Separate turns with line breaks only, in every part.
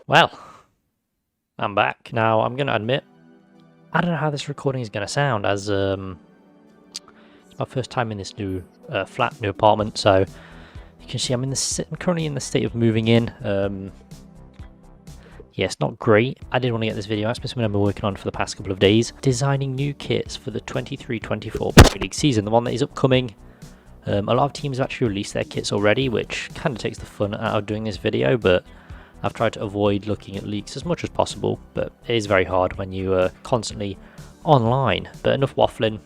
Well, I'm back. Now, I'm going to admit, I don't know how this recording is going to sound, as it's my first time in this new flat, new apartment, so you can see I'm currently in the state of moving in. Yeah, it's not great. I did want to get this video out. It's been something I've been working on for the past couple of days. Designing new kits for the 23-24 Premier League season, the one that is upcoming. A lot of teams have actually released their kits already, which kind of takes the fun out of doing this video, but I've tried to avoid looking at leaks as much as possible, but it is very hard when you are constantly online. But enough waffling,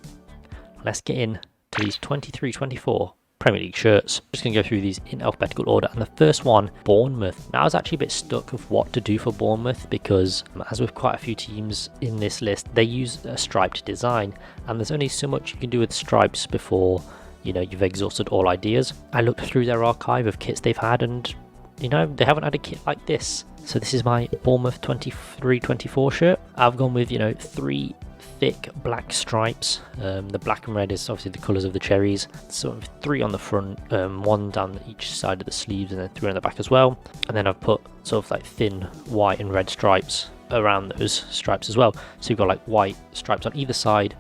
let's get in to these 23-24 Premier League shirts. I'm just going to go through these in alphabetical order, and the first one, Bournemouth. Now, I was actually a bit stuck of what to do for Bournemouth because, as with quite a few teams in this list, they use a striped design, and there's only so much you can do with stripes before, you know, you've exhausted all ideas. I looked through their archive of kits they've had, and you know, they haven't had a kit like this. So this is my Bournemouth 23-24 shirt. I've gone with, you know, 3 thick black stripes. The black and red is obviously the colours of the cherries. So 3 on the front, 1 down each side of the sleeves, and then 3 on the back as well. And then I've put sort of like thin white and red stripes around those stripes as well. So you've got like white stripes on either side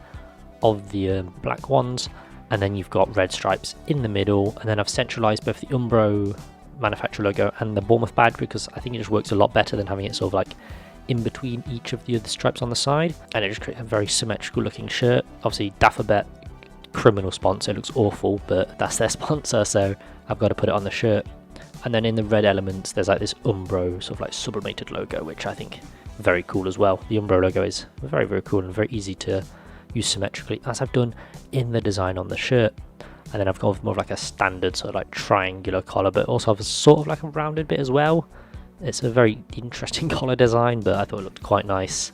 of the black ones, and then you've got red stripes in the middle. And then I've centralised both the Umbro manufacturer logo and the Bournemouth badge, because I think it just works a lot better than having it sort of like in between each of the other stripes on the side, and it just creates a very symmetrical looking shirt. Obviously Daffabet, criminal sponsor, it looks awful, but that's their sponsor, so I've got to put it on the shirt. And then in the red elements there's like this Umbro sort of like sublimated logo, which I think very cool as well. The Umbro logo is very, very cool and very easy to use symmetrically, as I've done in the design on the shirt. And then I've gone with more of like a standard sort of like triangular collar, but also have a sort of like a rounded bit as well. It's a very interesting collar design, but I thought it looked quite nice.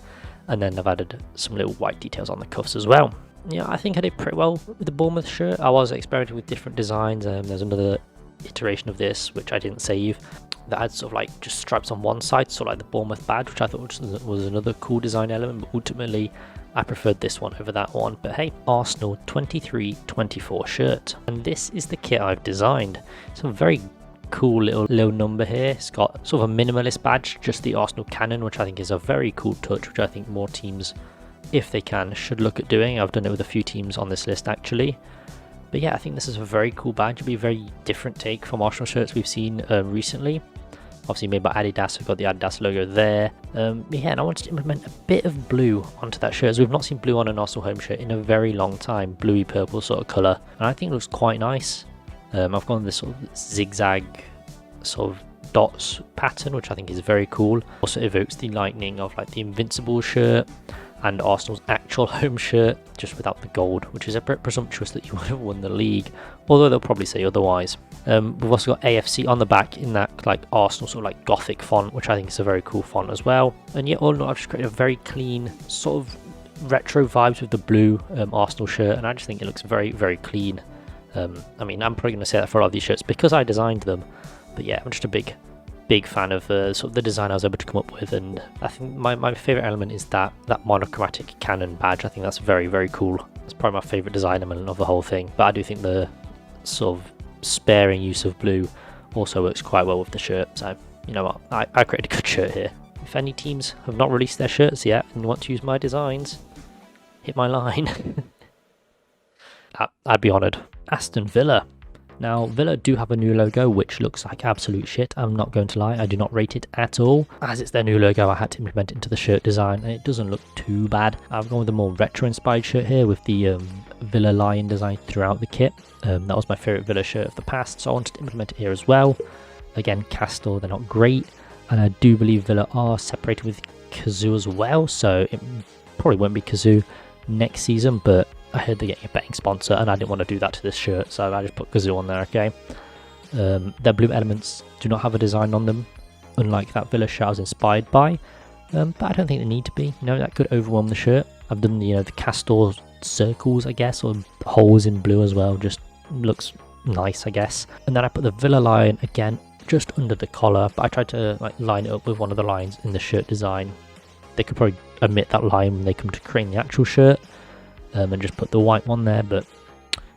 And then I've added some little white details on the cuffs as well. Yeah, I think I did pretty well with the Bournemouth shirt. I was experimenting with different designs, and there's another iteration of this, which I didn't save, that had sort of like just stripes on one side, sort of like the Bournemouth badge, which I thought was another cool design element, but ultimately I preferred this one over that one. But hey, Arsenal 23-24 shirt, and this is the kit I've designed. It's a very cool little number here. It's got sort of a minimalist badge, just the Arsenal cannon, which I think is a very cool touch, which I think more teams, if they can, should look at doing. I've done it with a few teams on this list actually. But yeah, I think this is a very cool badge. It'll be a very different take from Arsenal shirts we've seen recently. Obviously made by Adidas, we've got the Adidas logo there. Yeah, and I wanted to implement a bit of blue onto that shirt, as we've not seen blue on an Arsenal home shirt in a very long time. Bluey purple sort of colour, and I think it looks quite nice. I've gone with this sort of zigzag sort of dots pattern, which I think is very cool. Also evokes the lightning of like the Invincible shirt and Arsenal's actual home shirt, just without the gold, which is a bit presumptuous that you would have won the league, although they'll probably say otherwise. We've also got AFC on the back in that like Arsenal sort of like gothic font, which I think is a very cool font as well. And yet all in all, I've just created a very clean sort of retro vibes with the blue Arsenal shirt, and I just think it looks very, very clean. I mean, I'm probably going to say that for a lot of these shirts because I designed them, but yeah, I'm just a big fan of sort of the design I was able to come up with. And I think my favourite element is that monochromatic cannon badge. I think that's very, very cool. It's probably my favourite design element of the whole thing, but I do think the sort of sparing use of blue also works quite well with the shirt. So you know what, I created a good shirt here. If any teams have not released their shirts yet and want to use my designs, hit my line. I'd be honoured. Aston Villa. Now, Villa do have a new logo, which looks like absolute shit. I'm not going to lie, I do not rate it at all. As it's their new logo, I had to implement it into the shirt design, and it doesn't look too bad. I've gone with a more retro-inspired shirt here with the Villa lion design throughout the kit. That was my favourite Villa shirt of the past, so I wanted to implement it here as well. Again, Castor, they're not great, and I do believe Villa are separated with Kazoo as well, so it probably won't be Kazoo next season, but I heard they're getting a betting sponsor, and I didn't want to do that to this shirt, so I just put Kazoo on there, okay? Their blue elements do not have a design on them, unlike that Villa shirt I was inspired by, but I don't think they need to be. You know, that could overwhelm the shirt. I've done the, you know, the Castor circles, I guess, or holes in blue as well, just looks nice, I guess. And then I put the Villa lion, again, just under the collar, but I tried to like line it up with one of the lines in the shirt design. They could probably omit that line when they come to creating the actual shirt, and just put the white one there, but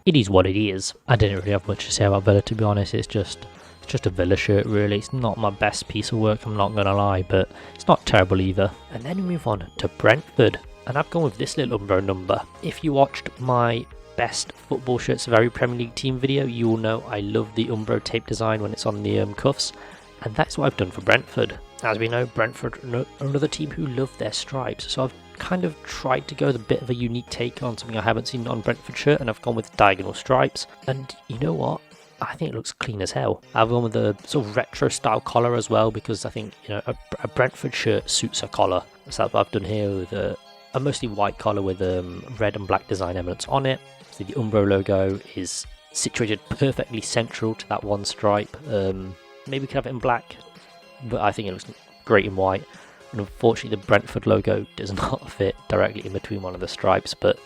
it is what it is. I didn't really have much to say about Villa, to be honest. It's just It's just a Villa shirt really. It's not my best piece of work, I'm not going to lie, but it's not terrible either. And then we move on to Brentford, and I've gone with this little Umbro number. If you watched my best football shirts of every Premier League team video, you will know I love the Umbro tape design when it's on the cuffs, and that's what I've done for Brentford. As we know, Brentford are another team who love their stripes, so I've kind of tried to go with a bit of a unique take on something I haven't seen on Brentford shirt, and I've gone with diagonal stripes. And you know what? I think it looks clean as hell. I've gone with a sort of retro style collar as well, because I think, you know, a Brentford shirt suits a collar. So that's what I've done here with a mostly white collar with red and black design elements on it. So the Umbro logo is situated perfectly central to that one stripe. Maybe we could have it in black, but I think it looks great in white. And unfortunately the Brentford logo does not fit directly in between one of the stripes, but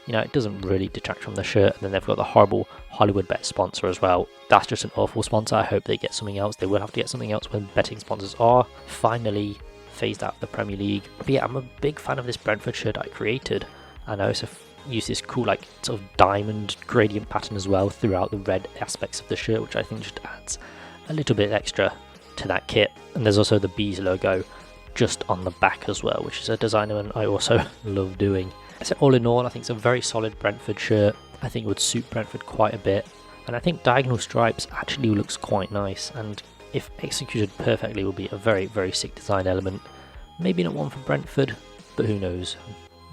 you know, it doesn't really detract from the shirt. And then they've got the horrible Hollywood bet sponsor as well. That's just an awful sponsor. I hope they get something else. They will have to get something else when betting sponsors are finally phased out of the Premier League. But yeah, I'm a big fan of this Brentford shirt I created, and I also use this cool like sort of diamond gradient pattern as well throughout the red aspects of the shirt, which I think just adds a little bit extra to that kit. And there's also the Bees logo just on the back as well, which is a design element I also love doing. So all in all, I think it's a very solid Brentford shirt. I think it would suit Brentford quite a bit, and I think diagonal stripes actually looks quite nice, and if executed perfectly will be a very, very sick design element. Maybe not one for Brentford, but who knows,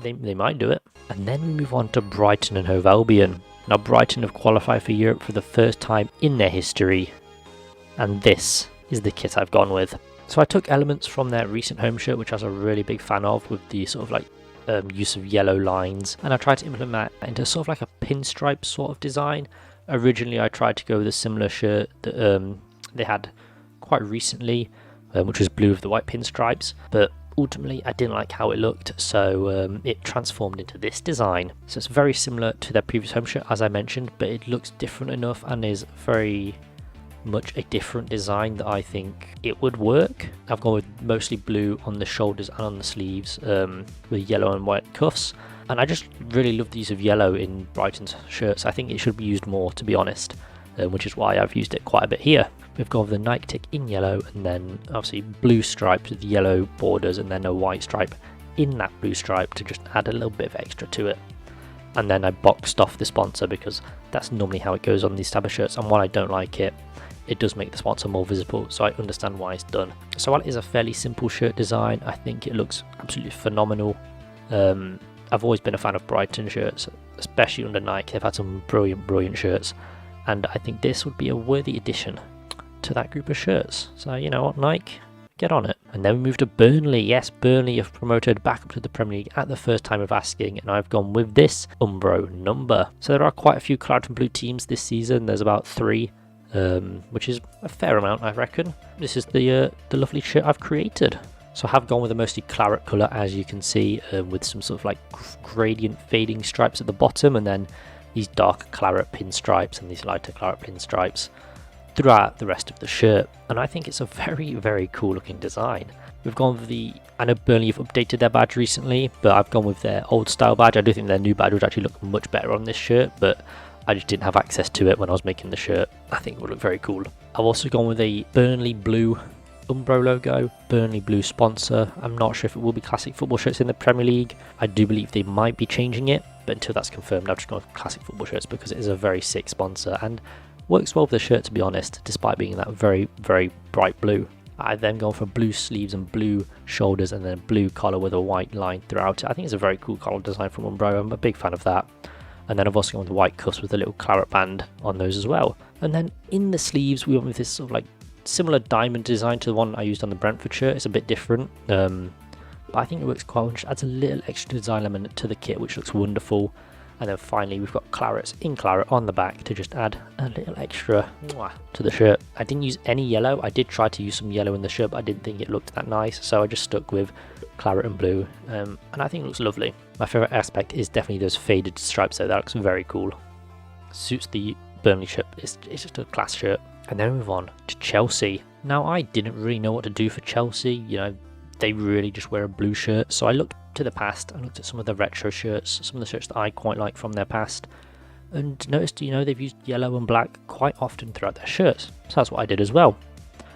they might do it. And then we move on to Brighton and Hove Albion. Now Brighton have qualified for Europe for the first time in their history, and this is the kit I've gone with. So I took elements from their recent home shirt, which I was a really big fan of, with the sort of like use of yellow lines, and I tried to implement that into sort of like a pinstripe sort of design. Originally I tried to go with a similar shirt that they had quite recently, which was blue with the white pinstripes, but ultimately I didn't like how it looked, so it transformed into this design. So it's very similar to their previous home shirt, as I mentioned, but it looks different enough and is very much a different design that I think it would work. I've gone with mostly blue on the shoulders and on the sleeves, with yellow and white cuffs, and I just really love the use of yellow in Brighton's shirts. I think it should be used more, to be honest, which is why I've used it quite a bit here. We've gone with the Nike tick in yellow, and then obviously blue stripes with yellow borders, and then a white stripe in that blue stripe to just add a little bit of extra to it. And then I boxed off the sponsor, because that's normally how it goes on these type of shirts, and while I don't like it, it does make the sponsor more visible, so I understand why it's done. So while it is a fairly simple shirt design, I think it looks absolutely phenomenal. I've always been a fan of Brighton shirts, especially under Nike. They've had some brilliant shirts, and I think this would be a worthy addition to that group of shirts. So you know what, Nike, get on it. And then we move to Burnley. Yes, Burnley have promoted back up to the Premier League at the first time of asking, and I've gone with this Umbro number. So there are quite a few claret and blue teams this season. There's about 3. Which is a fair amount, I reckon. This is the lovely shirt I've created. So I have gone with a mostly claret colour, as you can see, with some sort of like gradient fading stripes at the bottom, and then these dark claret pinstripes and these lighter claret pinstripes throughout the rest of the shirt. And I think it's a very, very cool looking design. We've gone with I know Burnley have updated their badge recently, but I've gone with their old style badge. I do think their new badge would actually look much better on this shirt, but I just didn't have access to it when I was making the shirt. I think it would look very cool. I've also gone with a Burnley blue Umbro logo, Burnley blue sponsor. I'm not sure if it will be classic football shirts in the Premier League. I do believe they might be changing it, but until that's confirmed, I've just gone with classic football shirts because it is a very sick sponsor and works well with the shirt, to be honest, despite being that very, very bright blue. I've then gone for blue sleeves and blue shoulders and then a blue collar with a white line throughout it. I think it's a very cool collar design from Umbro. I'm a big fan of that. And then I've also gone with the white cuffs with a little claret band on those as well. And then in the sleeves, we went with this sort of like similar diamond design to the one I used on the Brentford shirt. It's a bit different, but I think it works quite well. It adds a little extra design element to the kit, which looks wonderful. And then finally, we've got clarets in claret on the back to just add a little extra to the shirt. I didn't use any yellow. I did try to use some yellow in the shirt, but I didn't think it looked that nice, so I just stuck with claret and blue, and I think it looks lovely. My favourite aspect is definitely those faded stripes, though. That looks very cool. Suits the Burnley shirt. It's just a class shirt. And then we move on to Chelsea. Now, I didn't really know what to do for Chelsea. You know, they really just wear a blue shirt, so I looked to the past. I looked at some of the retro shirts, some of the shirts that I quite like from their past, and noticed, they've used yellow and black quite often throughout their shirts. So that's what I did as well.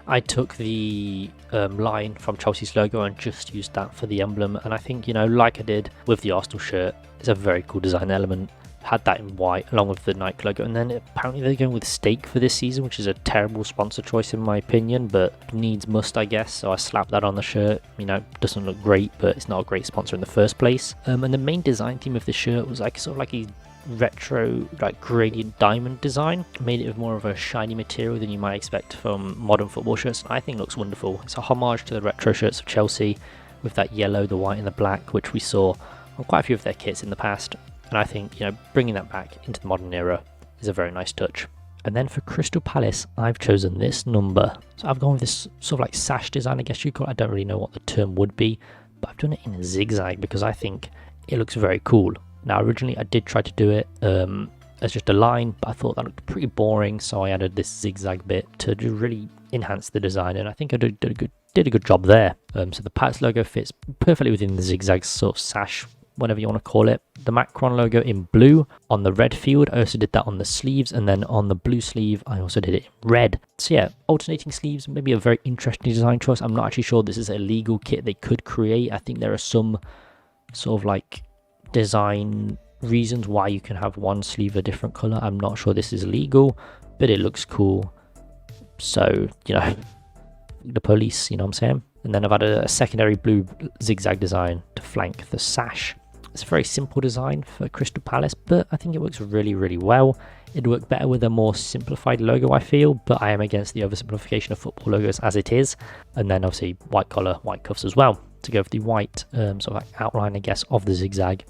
I took the line from Chelsea's logo and just used that for the emblem, and I think, like I did with the Arsenal shirt, it's a very cool design element. Had that in white along with the Nike logo, and then apparently they're going with steak for this season, which is a terrible sponsor choice in my opinion, but needs must, I guess. So I slapped that on the shirt. Doesn't look great, but it's not a great sponsor in the first place. And the main design theme of the shirt was like sort of like a retro, like gradient diamond design. Made it of more of a shiny material than you might expect from modern football shirts, and I think looks wonderful. It's a homage to the retro shirts of Chelsea with that yellow, the white and the black, which we saw on quite a few of their kits in the past. And I think, bringing that back into the modern era is a very nice touch. And then for Crystal Palace, I've chosen this number. So I've gone with this sort of like sash design, I guess you call it. I don't really know what the term would be, but I've done it in a zigzag because I think it looks very cool. Now, originally I did try to do it as just a line, but I thought that looked pretty boring, so I added this zigzag bit to really enhance the design, and I think I did a good job there. So the Palace logo fits perfectly within the zigzag sort of sash, whatever you want to call it. The Macron logo in blue on the red field. I also did that on the sleeves, and then on the blue sleeve I also did it in red. So yeah, alternating sleeves, maybe a very interesting design choice. I'm not actually sure this is a legal kit they could create. I think there are some sort of like design reasons why you can have one sleeve a different color. I'm not sure this is legal, but it looks cool. So, the police, you know what I'm saying? And then I've added a secondary blue zigzag design to flank the sash. It's a very simple design for Crystal Palace, but I think it works really, really well. It'd work better with a more simplified logo, I feel, but I am against the oversimplification of football logos as it is. And then obviously white collar, white cuffs as well, to go with the white sort of like outline, I guess, of the zigzag.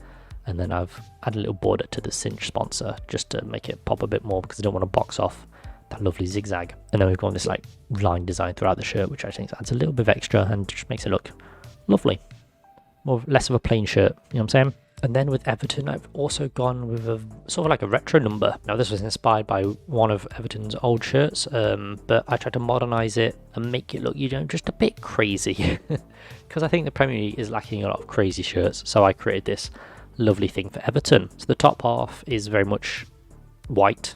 And then I've added a little border to the cinch sponsor just to make it pop a bit more, because I don't want to box off that lovely zigzag. And then we've got this like line design throughout the shirt, which I think adds a little bit of extra and just makes it look lovely. Less of a plain shirt, you know what I'm saying? And then with Everton, I've also gone with a sort of like a retro number. Now this was inspired by one of Everton's old shirts, but I tried to modernize it and make it look, just a bit crazy. Because I think the Premier League is lacking a lot of crazy shirts, so I created this lovely thing for Everton. So the top half is very much white.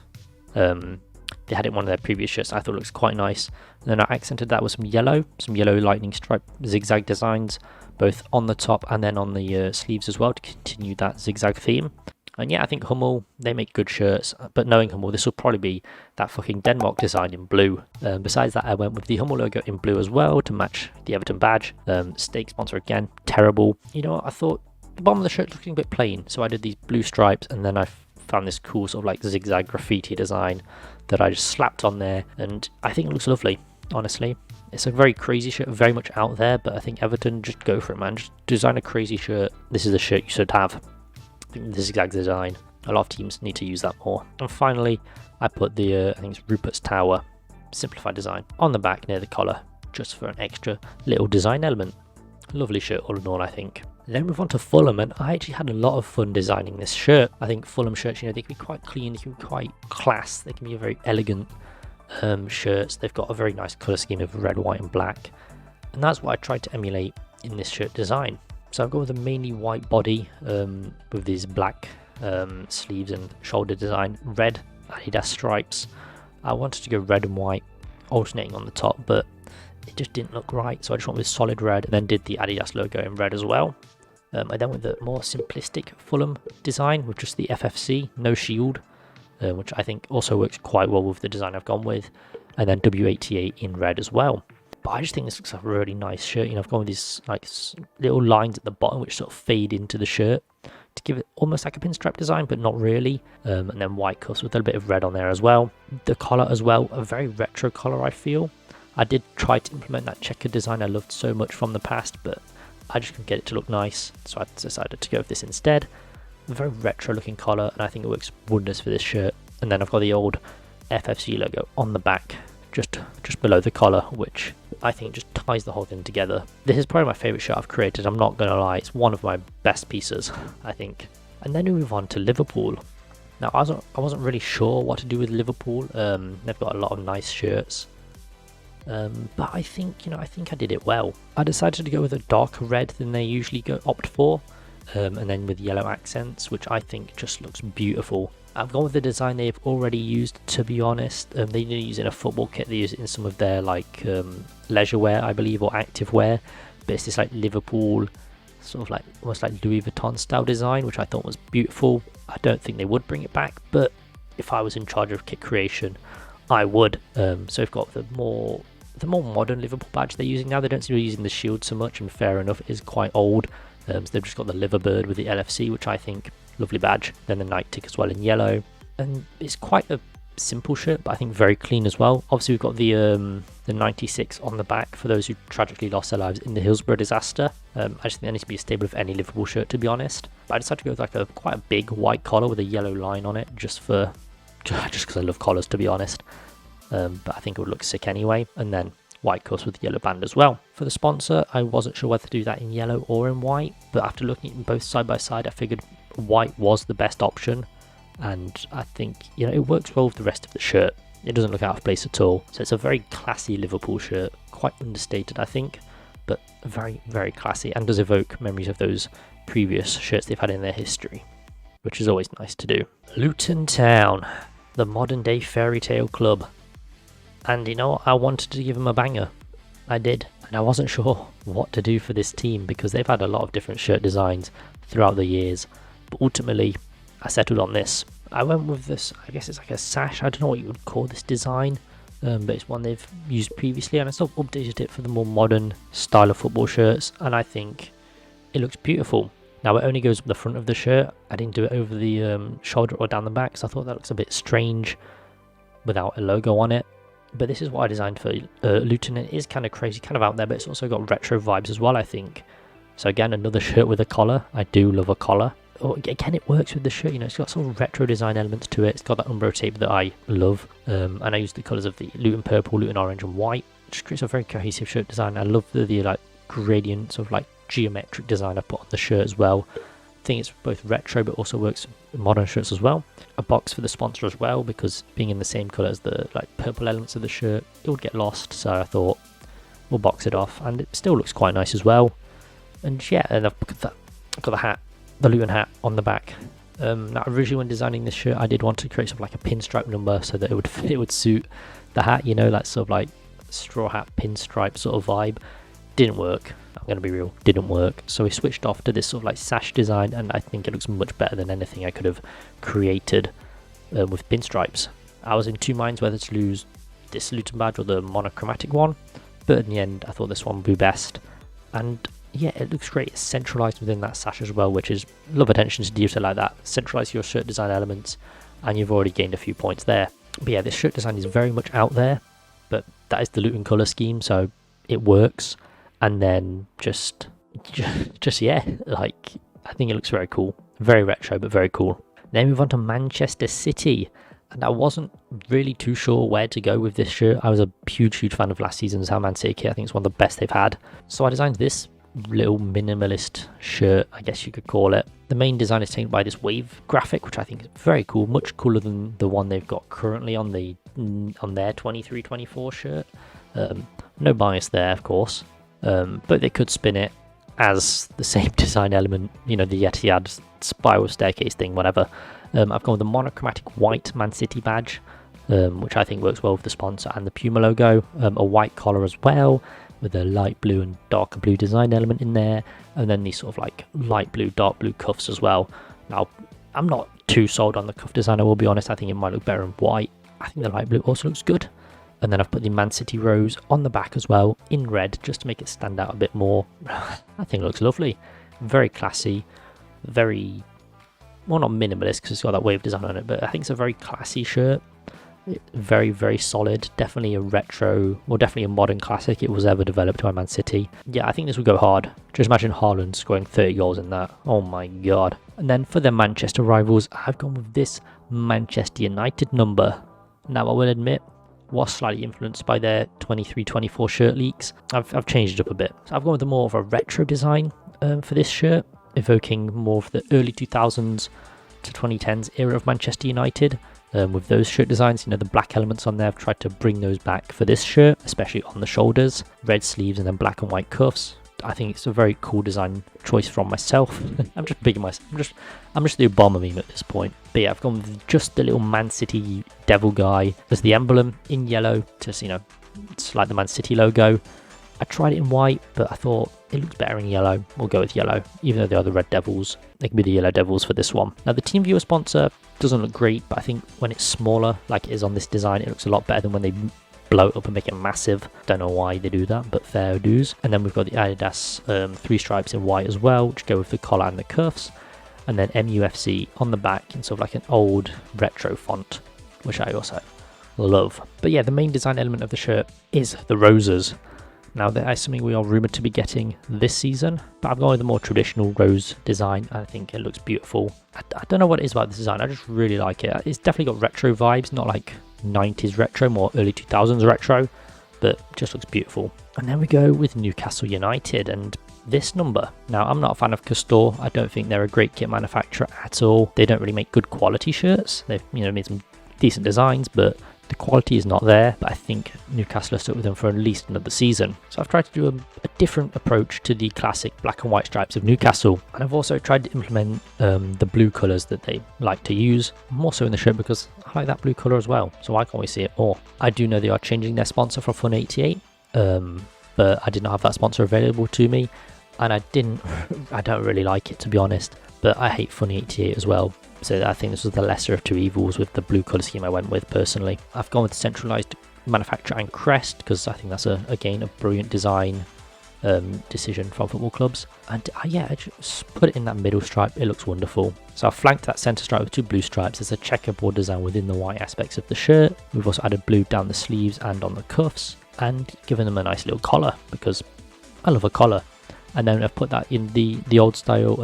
They had it in one of their previous shirts. I thought it looks quite nice. And then I accented that with some yellow lightning stripe zigzag designs, both on the top and then on the sleeves as well, to continue that zigzag theme. And yeah, I think Hummel, they make good shirts, but knowing Hummel, this will probably be that fucking Denmark design in blue. Besides that, I went with the Hummel logo in blue as well to match the Everton badge. Steak sponsor again, terrible. You know what, I thought the bottom of the shirt looking a bit plain, so I did these blue stripes, and then I found this cool sort of like zigzag graffiti design that I just slapped on there, and I think it looks lovely, honestly. It's a very crazy shirt, very much out there, but I think Everton, just go for it, man. Just design a crazy shirt. This is the shirt you should have. I think the zigzag design, a lot of teams need to use that more. And finally, I put the, I think it's Rupert's Tower simplified design on the back near the collar, just for an extra little design element. Lovely shirt all in all, I think. Then move on to Fulham, and I actually had a lot of fun designing this shirt. I think Fulham shirts, they can be quite clean, they can be quite class, they can be a very elegant shirts. They've got a very nice colour scheme of red, white and black, and that's what I tried to emulate in this shirt design. So I've gone with a mainly white body with these black sleeves and shoulder design, red Adidas stripes. I wanted to go red and white alternating on the top, but it just didn't look right, so I just went with solid red, and then did the Adidas logo in red as well. I then went with the more simplistic Fulham design with just the FFC, no shield, which I think also works quite well with the design I've gone with, and then W88 in red as well. But I just think this looks like a really nice shirt. I've gone with these like little lines at the bottom which sort of fade into the shirt to give it almost like a pinstripe design, but not really. And then white cuffs with a little bit of red on there as well. The collar as well, a very retro collar, I feel. I did try to implement that checkered design I loved so much from the past, but I just couldn't get it to look nice, so I decided to go with this instead. A very retro looking collar, and I think it works wonders for this shirt. And then I've got the old FFC logo on the back, just below the collar, which I think just ties the whole thing together. This is probably my favourite shirt I've created, I'm not going to lie. It's one of my best pieces, I think. And then we move on to Liverpool. Now, I wasn't really sure what to do with Liverpool. They've got a lot of nice shirts. But I think, I think I did it well. I decided to go with a darker red than they usually opt for, and then with yellow accents, which I think just looks beautiful. I've gone with the design they've already used, to be honest. They didn't use it in a football kit, they used it in some of their like leisure wear, I believe, or active wear. But it's this like Liverpool, sort of like almost like Louis Vuitton style design, which I thought was beautiful. I don't think they would bring it back, but if I was in charge of kit creation, I would. So we've got the more modern Liverpool badge they're using now. They don't seem to be using the shield so much, and fair enough, it is quite old. So they've just got the liverbird with the LFC, which I think lovely badge. Then the night tick as well in yellow, and it's quite a simple shirt, but I think very clean as well. Obviously, we've got the 96 on the back for those who tragically lost their lives in the Hillsborough disaster. I just think there needs to be a staple of any Liverpool shirt, to be honest. But I decided to go with like quite a big white collar with a yellow line on it, just because I love collars, to be honest. But I think it would look sick anyway. And then white cuffs with the yellow band as well. For the sponsor, I wasn't sure whether to do that in yellow or in white, but after looking at them both side by side, I figured white was the best option. And I think, you know, it works well with the rest of the shirt. It doesn't look out of place at all. So it's a very classy Liverpool shirt, quite understated, I think, but very, very classy, and does evoke memories of those previous shirts they've had in their history, which is always nice to do. Luton Town, the modern day fairy tale club. And you know, I wanted to give them a banger. I did. And I wasn't sure what to do for this team because they've had a lot of different shirt designs throughout the years. But ultimately, I settled on this. I went with this, I guess it's like a sash. I don't know what you would call this design. But it's one they've used previously. And I sort of updated it for the more modern style of football shirts. And I think it looks beautiful. Now it only goes up the front of the shirt. I didn't do it over the shoulder or down the back. So I thought that looks a bit strange without a logo on it. But this is what I designed for Luton. It is kind of crazy, kind of out there, but it's also got retro vibes as well, I think. So again, another shirt with a collar. I do love a collar. Oh, again, it works with the shirt, you know, it's got sort of retro design elements to it. It's got that Umbro tape that I love. And I use the colours of the Luton purple, Luton orange and white. It just creates a very cohesive shirt design. I love the like gradient, sort of like geometric design I put on the shirt as well. I think it's both retro but also works with modern shirts as well. A box for the sponsor as well, because being in the same colour as the like purple elements of the shirt, it would get lost, so I thought we'll box it off, and it still looks quite nice as well. And yeah, and I've got the hat, the Luton hat on the back. Now originally when designing this shirt, I did want to create sort of like a pinstripe number so that it would suit the hat, you know, that sort of like straw hat pinstripe sort of vibe. Didn't work. I'm going to be real, didn't work. So we switched off to this sort of like sash design, and I think it looks much better than anything I could have created with pinstripes. I was in two minds whether to use this Luton badge or the monochromatic one, but in the end I thought this one would be best. And yeah, it looks great. It's centralised within that sash as well, which is love attention to detail like that. Centralise your shirt design elements and you've already gained a few points there. But yeah, this shirt design is very much out there, but that is the Luton colour scheme, so it works. And then just yeah, like I think it looks very cool, very retro but very cool. Then move on to Manchester City, and I wasn't really too sure where to go with this shirt. I was a huge fan of last season's Man City kit. I think it's one of the best they've had. So I designed this little minimalist shirt, I guess you could call it. The main design is taken by this wave graphic, which I think is very cool, much cooler than the one they've got currently on their 23-24 shirt. No bias there, of course. But they could spin it as the same design element, you know, the Etihad spiral staircase thing, whatever. I've gone with the monochromatic white Man City badge, which I think works well with the sponsor and the Puma logo. A white collar as well, with a light blue and darker blue design element in there, and then these sort of like light blue, dark blue cuffs as well. Now, I'm not too sold on the cuff design, I will be honest. I think it might look better in white. I think the light blue also looks good. And then I've put the Man City rose on the back as well, in red, just to make it stand out a bit more. I think it looks lovely. Very classy, very, well, not minimalist because it's got that wave design on it, but I think it's a very classy shirt. Very, very solid. Definitely a retro, or definitely a modern classic if it was ever developed by Man City. Yeah, I think this would go hard. Just imagine Haaland scoring 30 goals in that. Oh my god. And then for the Manchester rivals, I've gone with this Manchester United number. Now, I will admit, was slightly influenced by their 23-24 shirt leaks. I've changed it up a bit. So I've gone with more of a retro design for this shirt, evoking more of the early 2000s to 2010s era of Manchester United. With those shirt designs, you know, the black elements on there, I've tried to bring those back for this shirt, especially on the shoulders. Red sleeves and then black and white cuffs. I think it's a very cool design choice from myself. I'm just bigging myself. I'm just the Obama meme at this point. But yeah, I've gone with just the little Man City devil guy as the emblem in yellow, just, you know, it's like the Man City logo. I tried it in white, but I thought it looks better in yellow. We'll go with yellow, even though they are the red devils. They can be the yellow devils for this one. Now, the team viewer sponsor doesn't look great, but I think when it's smaller, like it is on this design, it looks a lot better than when they blow it up and make it massive. Don't know why they do that, but fair dues. And then we've got the Adidas 3 stripes in white as well, which go with the collar and the cuffs. And then MUFC on the back in sort of like an old retro font, which I also love. But yeah, the main design element of the shirt is the roses. Now, that is something we are rumoured to be getting this season, but I've gone with the more traditional rose design. I think it looks beautiful. I don't know what it is about this design, I just really like it. It's definitely got retro vibes, not like 90s retro, more early 2000s retro, but just looks beautiful. And then we go with Newcastle United and this number. Now, I'm not a fan of Castore. I don't think they're a great kit manufacturer at all. They don't really make good quality shirts. They've, you know, made some decent designs, but the quality is not there. But I think Newcastle have stuck with them for at least another season. So I've tried to do a different approach to the classic black and white stripes of Newcastle. And I've also tried to implement the blue colours that they like to use, more so in the shirt because I like that blue colour as well. So why can't we see it more? I do know they are changing their sponsor for Fun 88, but I did not have that sponsor available to me. And I don't really like it, to be honest. But I hate Funny 88 as well. So I think this was the lesser of two evils with the blue colour scheme I went with personally. I've gone with centralised manufacture and crest because I think that's again a brilliant design decision from football clubs. And yeah, I just put it in that middle stripe. It looks wonderful. So I've flanked that centre stripe with two blue stripes. There's a checkerboard design within the white aspects of the shirt. We've also added blue down the sleeves and on the cuffs and given them a nice little collar because I love a collar. And then I've put that in the old style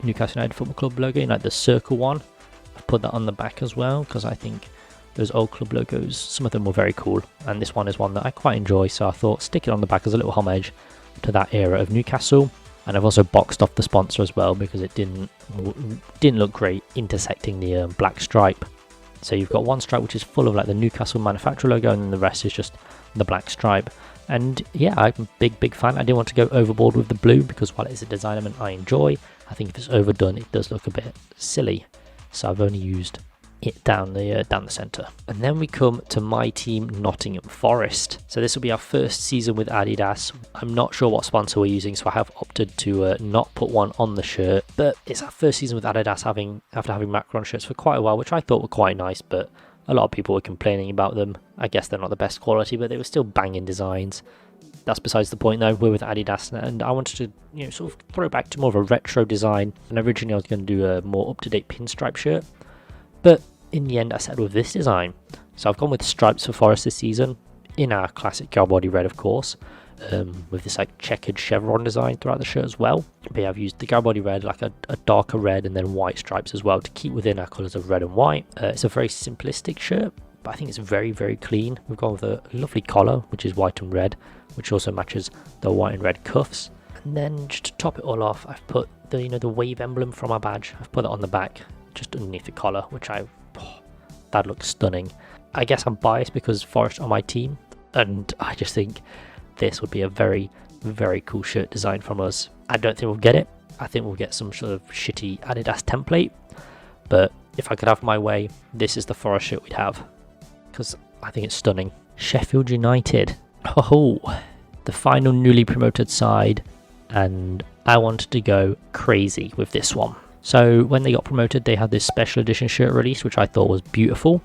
Newcastle United Football Club logo, like the circle one. I've put that on the back as well because I think those old club logos, some of them were very cool. And this one is one that I quite enjoy. So I thought stick it on the back as a little homage to that era of Newcastle. And I've also boxed off the sponsor as well because it didn't look great intersecting the black stripe. So you've got one stripe which is full of like the Newcastle manufacturer logo and then the rest is just the black stripe. And yeah, I'm a big fan. I didn't want to go overboard with the blue because while it's a design element I enjoy, I think if it's overdone it does look a bit silly. So I've only used it down the centre. And then we come to my team, Nottingham Forest. So this will be our first season with Adidas. I'm not sure what sponsor we're using, so I have opted to not put one on the shirt. But it's our first season with Adidas after having Macron shirts for quite a while, which I thought were quite nice, but a lot of people were complaining about them. I guess they're not the best quality, but they were still banging designs. That's besides the point though. We're with Adidas and I wanted to, you know, sort of throw back to more of a retro design. And originally I was going to do a more up-to-date pinstripe shirt, but in the end I settled with this design. So I've gone with stripes for Forest this season in our classic Garbody red, of course, with this like checkered chevron design throughout the shirt as well. But yeah, I've used the Garbody red, like a darker red, and then white stripes as well to keep within our colours of red and white. It's a very simplistic shirt, but I think it's very, very clean. We've gone with a lovely collar, which is white and red, which also matches the white and red cuffs. And then just to top it all off, I've put the wave emblem from our badge. I've put it on the back, just underneath the collar, which that looks stunning. I guess I'm biased because Forest are my team, and I just think this would be a very, very cool shirt design from us. I don't think we'll get it. I think we'll get some sort of shitty Adidas template, but if I could have my way, this is the Forest shirt we'd have because I think it's stunning. Sheffield United. Oh, the final newly promoted side, and I wanted to go crazy with this one. So when they got promoted, they had this special edition shirt release, which I thought was beautiful.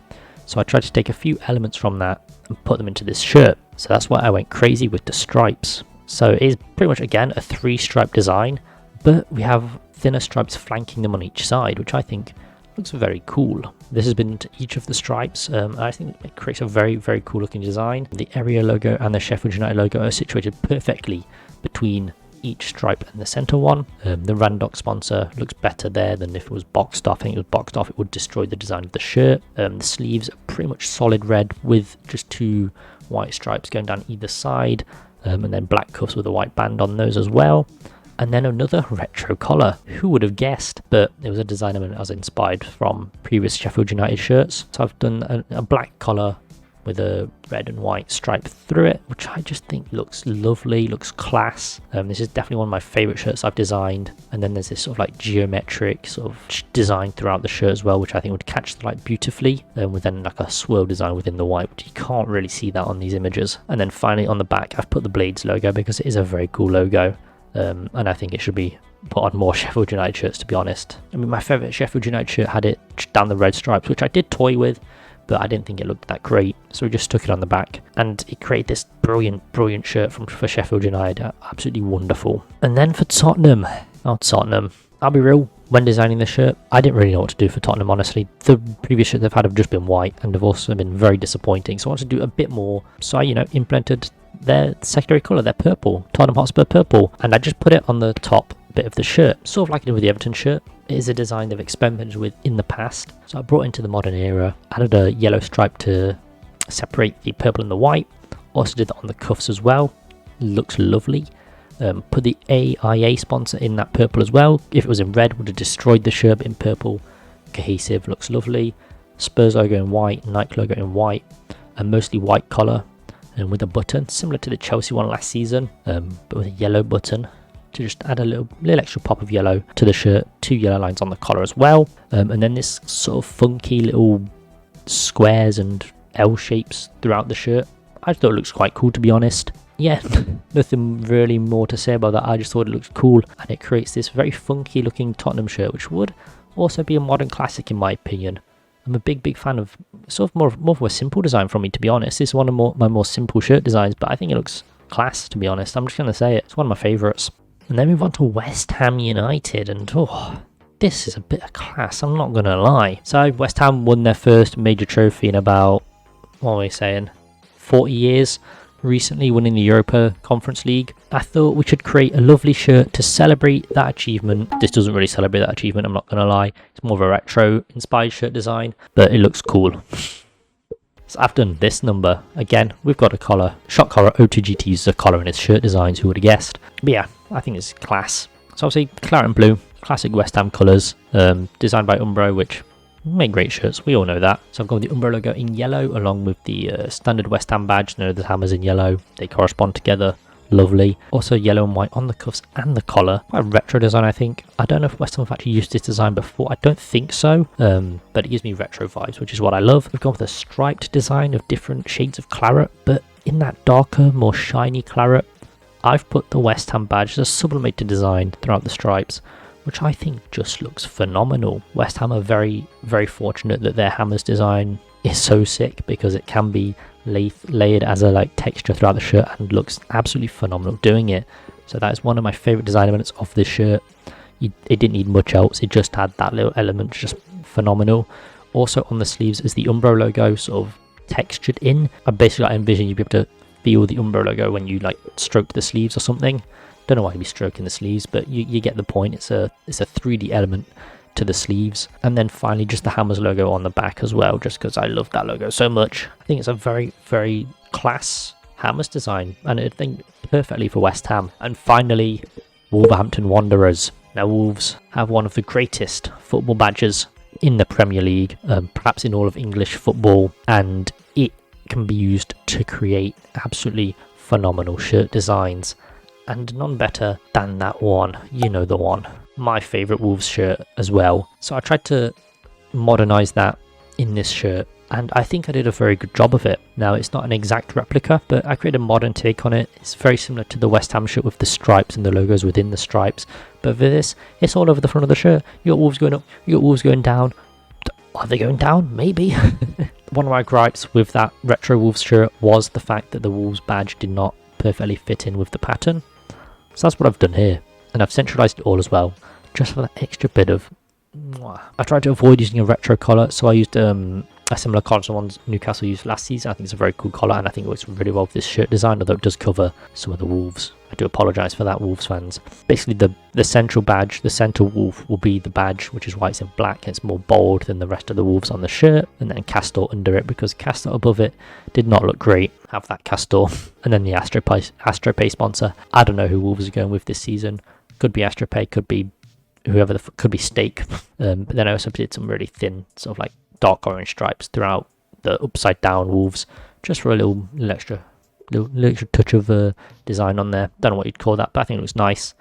So I tried to take a few elements from that and put them into this shirt. So that's why I went crazy with the stripes. So it is pretty much, again, a 3-stripe design, but we have thinner stripes flanking them on each side, which I think looks very cool. This has been to each of the stripes. I think it creates a very, very cool looking design. The area logo and the Sheffield United logo are situated perfectly between each stripe and the center one. The Randox sponsor looks better there than if it was boxed off. I think it was boxed off, it would destroy the design of the shirt. The sleeves are pretty much solid red with just 2 white stripes going down either side, and then black cuffs with a white band on those as well. And then another retro collar. Who would have guessed? But it was a design element I was inspired from previous Sheffield United shirts. So I've done a black collar with a red and white stripe through it, which I just think looks lovely, looks class. This is definitely one of my favourite shirts I've designed. And then there's this sort of like geometric sort of design throughout the shirt as well, which I think would catch the light beautifully, with then like a swirl design within the white, which you can't really see that on these images. And then finally on the back, I've put the Blades logo because it is a very cool logo. And I think it should be put on more Sheffield United shirts, to be honest. I mean, my favourite Sheffield United shirt had it down the red stripes, which I did toy with, but I didn't think it looked that great, so we just stuck it on the back, and it created this brilliant shirt for Sheffield United. Absolutely wonderful. And then for Tottenham, I'll be real, when designing this shirt, I didn't really know what to do for Tottenham, honestly. The previous shirts they've had have just been white, and have also been very disappointing, so I wanted to do a bit more, so I, implemented their secondary colour, their purple, Tottenham Hotspur purple, and I just put it on the top bit of the shirt, sort of like I did with the Everton shirt. It is a design they've experimented with in the past, so I brought it into the modern era, added a yellow stripe to separate the purple and the white, also did that on the cuffs as well, looks lovely. Put the AIA sponsor in that purple as well. If it was in red, would have destroyed the shirt, but in purple, cohesive, looks lovely. Spurs logo in white, Nike logo in white, and mostly white collar, and with a button similar to the Chelsea one last season, but with a yellow button to just add a little extra pop of yellow to the shirt. 2 yellow lines on the collar as well, and then this sort of funky little squares and L shapes throughout the shirt. I thought it looks quite cool, to be honest. Yeah, nothing really more to say about that. I just thought it looked cool, and it creates this very funky looking Tottenham shirt, which would also be a modern classic in my opinion. I'm a big fan of sort of more of a simple design from me, to be honest. This is one of my more simple shirt designs, but I think it looks class, to be honest. I'm just going to say it. It's one of my favourites. And then we move on to West Ham United, and this is a bit of class, I'm not going to lie. So West Ham won their first major trophy in about, 40 years, recently winning the Europa Conference League. I thought we should create a lovely shirt to celebrate that achievement. This doesn't really celebrate that achievement, I'm not going to lie. It's more of a retro inspired shirt design, but it looks cool. So I've done this number. Again, we've got a collar, shot collar. O2GT uses a collar in his shirt designs, who would have guessed? But yeah, I think it's class. So obviously claret and blue, classic West Ham colours, designed by Umbro, which make great shirts, we all know that. So I've gone with the Umbro logo in yellow along with the standard West Ham badge. The hammers in yellow, they correspond together, lovely. Also yellow and white on the cuffs and the collar. Quite a retro design, I think. I don't know if West Ham have actually used this design before, I don't think so, but it gives me retro vibes, which is what I love. We've gone with a striped design of different shades of claret, but in that darker, more shiny claret, I've put the West Ham badge as a sublimated design throughout the stripes, which I think just looks phenomenal. West Ham are very, very fortunate that their hammers design is so sick, because it can be layered as a texture throughout the shirt and looks absolutely phenomenal doing it. So that is one of my favourite design elements of this shirt. It didn't need much else, it just had that little element, just phenomenal. Also on the sleeves is the Umbro logo sort of textured in. I envision you'd be able to feel the Umbro logo when you stroke the sleeves or something. Don't know why you'd be stroking the sleeves, but you get the point. It's a 3D element to the sleeves. And then finally just the Hammers logo on the back as well, just because I love that logo so much. I think it's a very, very class Hammers design, and I think perfectly for West Ham. And finally, Wolverhampton Wanderers. Now Wolves have one of the greatest football badges in the Premier League, perhaps in all of English football, and it can be used to create absolutely phenomenal shirt designs. And none better than that one, the one. My favourite Wolves shirt as well. So I tried to modernise that in this shirt, and I think I did a very good job of it. Now, it's not an exact replica, but I created a modern take on it. It's very similar to the West Ham shirt with the stripes and the logos within the stripes. But for this, it's all over the front of the shirt. You got Wolves going up, you got Wolves going down. Are they going down? Maybe. One of my gripes with that retro Wolves shirt was the fact that the Wolves badge did not perfectly fit in with the pattern. So that's what I've done here, and I've centralised it all as well, just for that extra bit of mwah. I tried to avoid using a retro collar, so I used a similar collar to the ones Newcastle used last season. I think it's a very cool collar, and I think it works really well with this shirt design, although it does cover some of the Wolves. I do apologise for that, Wolves fans. Basically, the central badge, the centre Wolf, will be the badge, which is why it's in black. It's more bold than the rest of the Wolves on the shirt, and then Castor under it, because Castor above it did not look great. Have that Castor, and then the AstroPay sponsor. I don't know who Wolves are going with this season. Could be AstroPay, could be whoever could be Stake. But then I also did some really thin, sort of dark orange stripes throughout the upside down Wolves just for a little extra touch of design on there. Don't know what you'd call that, but I think it looks nice.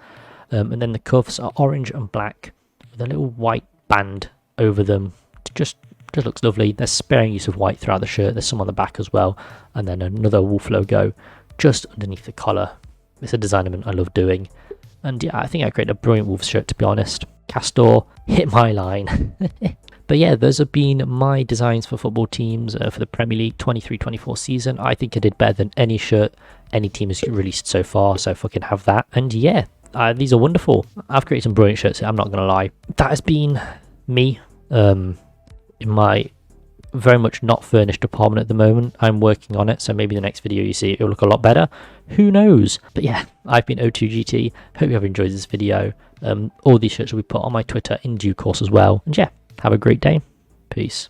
And then the cuffs are orange and black with a little white band over them. Just looks lovely. There's sparing use of white throughout the shirt. There's some on the back as well, and then another Wolf logo just underneath the collar. It's a design element I love doing, and yeah, I think I created a brilliant Wolves shirt, to be honest. Castor, hit my line. But yeah, those have been my designs for football teams for the Premier League 23-24 season. I think I did better than any shirt any team has released so far, so fucking have that. And yeah, these are wonderful. I've created some brilliant shirts here, I'm not going to lie. That has been me in my very much not furnished apartment at the moment. I'm working on it, so maybe the next video you see it'll look a lot better. Who knows? But yeah, I've been O2GT. Hope you have enjoyed this video. All these shirts will be put on my Twitter in due course as well. And yeah, have a great day. Peace.